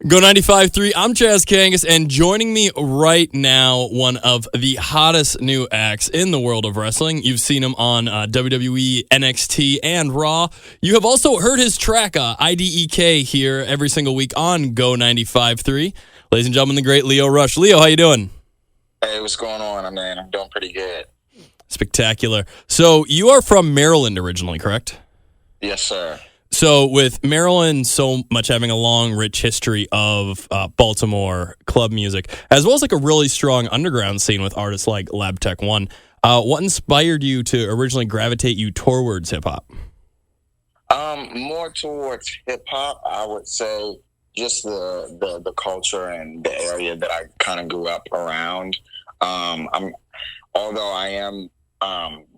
Go 95.3, I'm Chaz Kangas, and joining me right now, one of the hottest new acts in the world of wrestling. You've seen him on WWE, NXT, and Raw. You have also heard his track, IDEK, here every single week on Go 95.3. Ladies and gentlemen, the great Lio Rush. Lio, how you doing? Hey, what's going on, man? I'm doing pretty good. Spectacular. So you are from Maryland originally, correct? Yes, sir. So with Maryland so much having a long, rich history of Baltimore club music, as well as like a really strong underground scene with artists like Lab Tech One, what inspired you to originally gravitate you towards hip-hop? More towards hip-hop, I would say just the culture and the area that I kind of grew up around. Although I am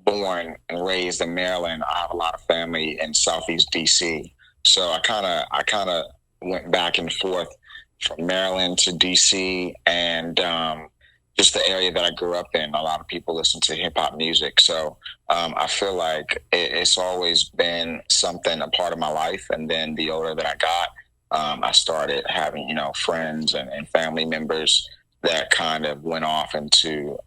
born and raised in Maryland, I have a lot of family in Southeast DC. So I kind of went back and forth from Maryland to DC, and just the area that I grew up in. A lot of people listen to hip hop music, so I feel like it's always been something, a part of my life. And then the older that I got, I started having friends and family members that kind of went off into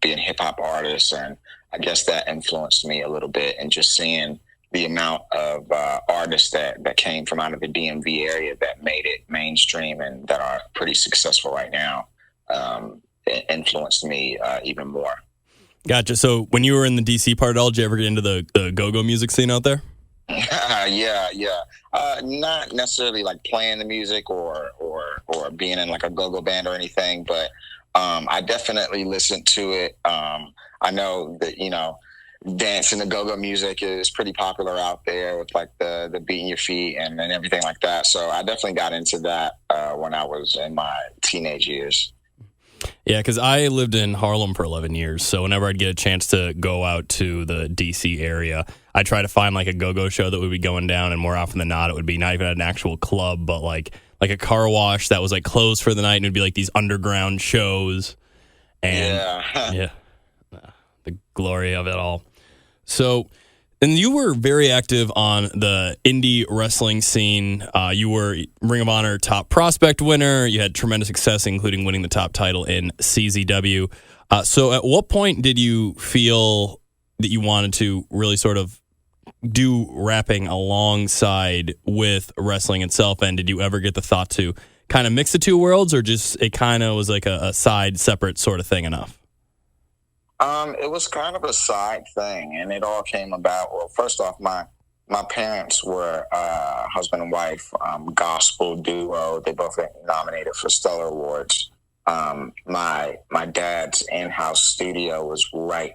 being hip hop artists, and I guess that influenced me a little bit. And just seeing the amount of artists that came from out of the DMV area that made it mainstream and that are pretty successful right now, it influenced me even more. Gotcha. So when you were in the DC part at all, did you ever get into the go-go music scene out there? Yeah. Not necessarily like playing the music or being in like a go-go band or anything, but I definitely listened to it. I know that dancing to go-go music is pretty popular out there with like the beating your feet and everything like that. So I definitely got into that when I was in my teenage years. Yeah, because I lived in Harlem for 11 years, so whenever I'd get a chance to go out to the D.C. area, I'd try to find like a go-go show that would be going down, and more often than not, it would be not even at an actual club, but like a car wash that was like closed for the night, and it'd be like these underground shows, and yeah, the glory of it all. So, and you were very active on the indie wrestling scene. You were Ring of Honor top prospect winner. You had tremendous success, including winning the top title in CZW. So at what point did you feel that you wanted to really sort of do rapping alongside with wrestling itself? And did you ever get the thought to kind of mix the two worlds, or just it kind of was like a side, separate sort of thing enough? It was kind of a side thing, and it all came about. Well, first off, my parents were husband and wife, gospel duo. They both got nominated for Stellar Awards. My dad's in-house studio was right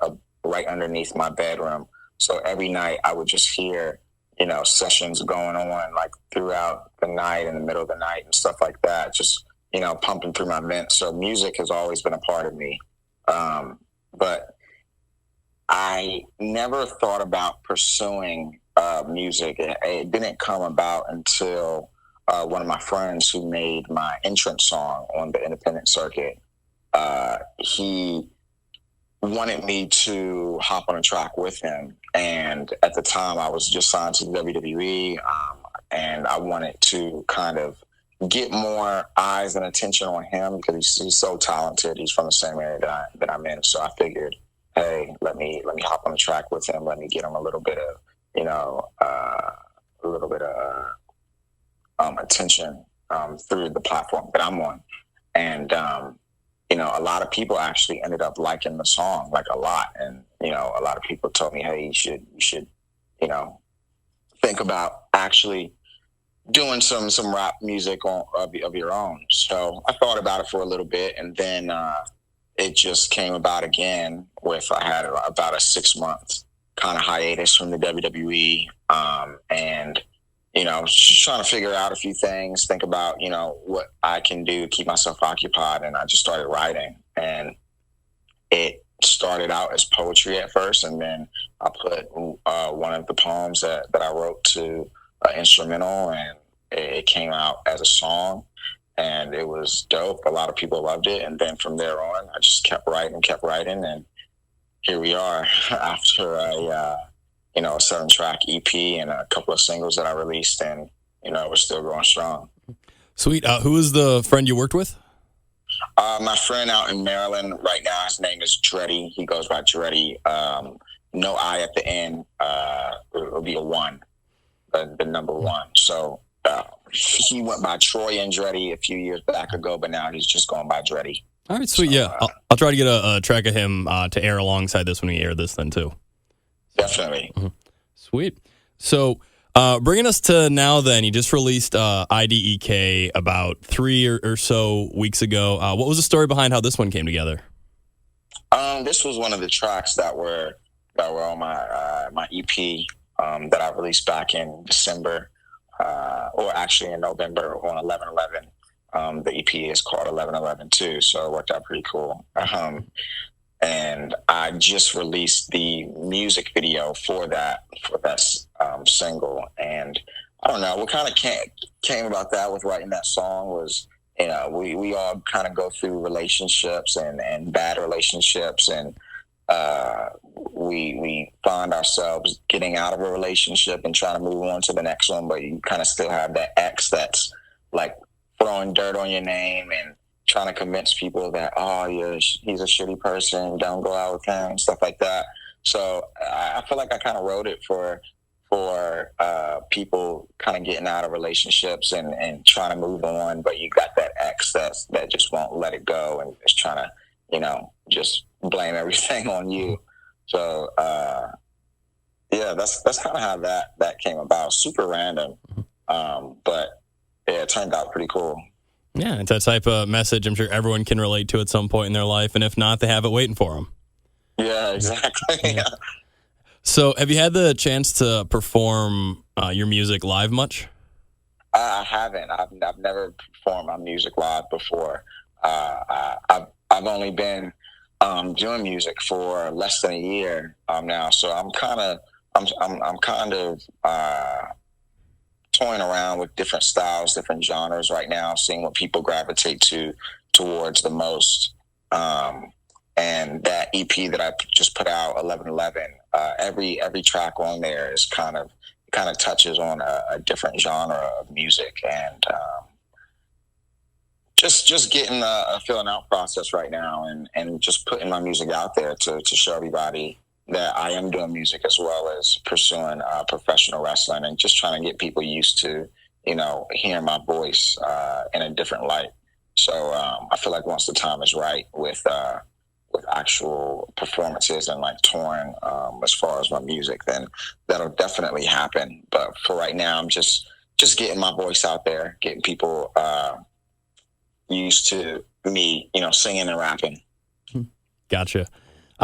underneath my bedroom. So every night I would just hear, sessions going on like throughout the night, in the middle of the night and stuff like that, just, pumping through my vents. So music has always been a part of me. But I never thought about pursuing music. It didn't come about until one of my friends who made my entrance song on the independent circuit, he wanted me to hop on a track with him. And at the time, I was just signed to the WWE, and I wanted to kind of get more eyes and attention on him because he's so talented. He's from the same area that I'm in. So I figured, hey, let me hop on the track with him. Let me get him a little bit of, attention through the platform that I'm on. And, a lot of people actually ended up liking the song, like a lot. And, a lot of people told me, hey, you should, think about actually doing some rap music of your own. So I thought about it for a little bit, and then it just came about again I had about a 6-month kind of hiatus from the WWE, and just trying to figure out a few things, think about what I can do to keep myself occupied, and I just started writing. And it started out as poetry at first, and then I put one of the poems that I wrote to instrumental, and it came out as a song, and it was dope. A lot of people loved it. And then from there on, I just kept writing, and here we are after a 7-track EP and a couple of singles that I released, and we're still going strong. Sweet. Who is the friend you worked with? My friend out in Maryland right now, his name is Dreddy. He goes by Dreddy. No I at the end. It'll be a one, the number one. So he went by Troy Andretti a few years back ago, but now he's just going by Dreddy. All right, sweet. So, yeah, I'll try to get a track of him to air alongside this when we air this then too. Definitely. Mm-hmm. Sweet. So bringing us to now then, you just released IDEK about 3 or so weeks ago. What was the story behind how this one came together? This was one of the tracks that were on my EP that I released back in December, or actually in November on 11/11. The EP is called 11/11 too, so it worked out pretty cool. And I just released the music video for that single, and I don't know what kind of came about that with writing that song was, we all kind of go through relationships and bad relationships, and we find ourselves getting out of a relationship and trying to move on to the next one, but you kind of still have that ex that's like throwing dirt on your name and trying to convince people that, he's a shitty person, don't go out with him, stuff like that. So I feel like I kind of wrote it for people kind of getting out of relationships and trying to move on, but you got that ex that just won't let it go and is trying to, just blame everything on you. So that's kind of how that came about. Super random, but yeah, it turned out pretty cool. Yeah, it's that type of message I'm sure everyone can relate to at some point in their life, and if not, they have it waiting for them. Yeah, exactly. Yeah. So, have you had the chance to perform your music live much? I haven't. I've never performed my music live before. I've only been doing music for less than a year now, so I'm kind of toying around with different styles, different genres right now, seeing what people gravitate towards the most. And that EP that I just put out, 11/11, every track on there is kind of touches on a different genre of music, and just getting a filling out process right now, and just putting my music out there to show everybody that I am doing music as well as pursuing professional wrestling, and just trying to get people used to, hearing my voice in a different light. So I feel like once the time is right with actual performances and like touring as far as my music, then that'll definitely happen. But for right now, I'm just getting my voice out there, getting people used to me, singing and rapping. Gotcha.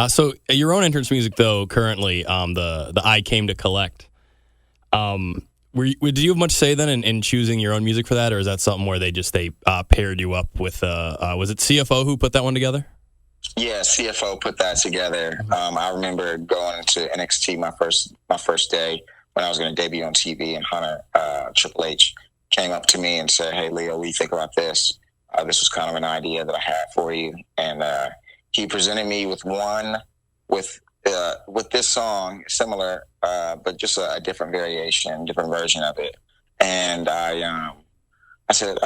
So your own entrance music, though, currently, the I Came to Collect, did you have much say then in choosing your own music for that, or is that something where they paired you up with, was it CFO who put that one together? Yeah, CFO put that together. I remember going to NXT my first day when I was going to debut on TV, and Hunter, Triple H, came up to me and said, "Hey, Leo, what do you think about this? This was kind of an idea that I had for you." And he presented me with this song, similar, but just a different variation, different version of it. And I said,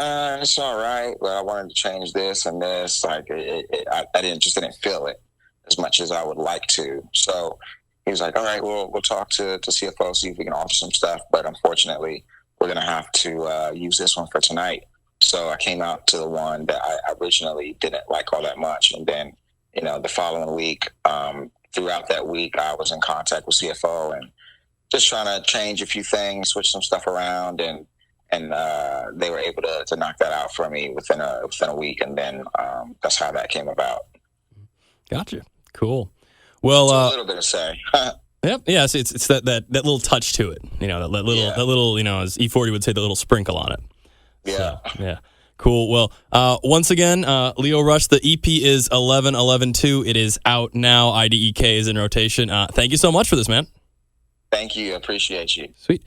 it's all right, but I wanted to change this and this. Like, I didn't feel it as much as I would like to. So he was like, all right, we'll talk to CFO, see if we can offer some stuff. But unfortunately, we're going to have to use this one for tonight. So I came out to the one that I originally didn't like all that much. And then, the following week, throughout that week, I was in contact with CFO and just trying to change a few things, switch some stuff around, and they were able to knock that out for me within a week, and then that's how that came about. Gotcha. Cool. Well, a little bit of say. Yep. Yeah. So it's that little touch to it. That little as E40 would say, the little sprinkle on it. Yeah. So, yeah. Cool. Well, once again, Lio Rush, the EP is 11/11/2. It is out now. IDEK is in rotation. Thank you so much for this, man. Thank you. Appreciate you. Sweet.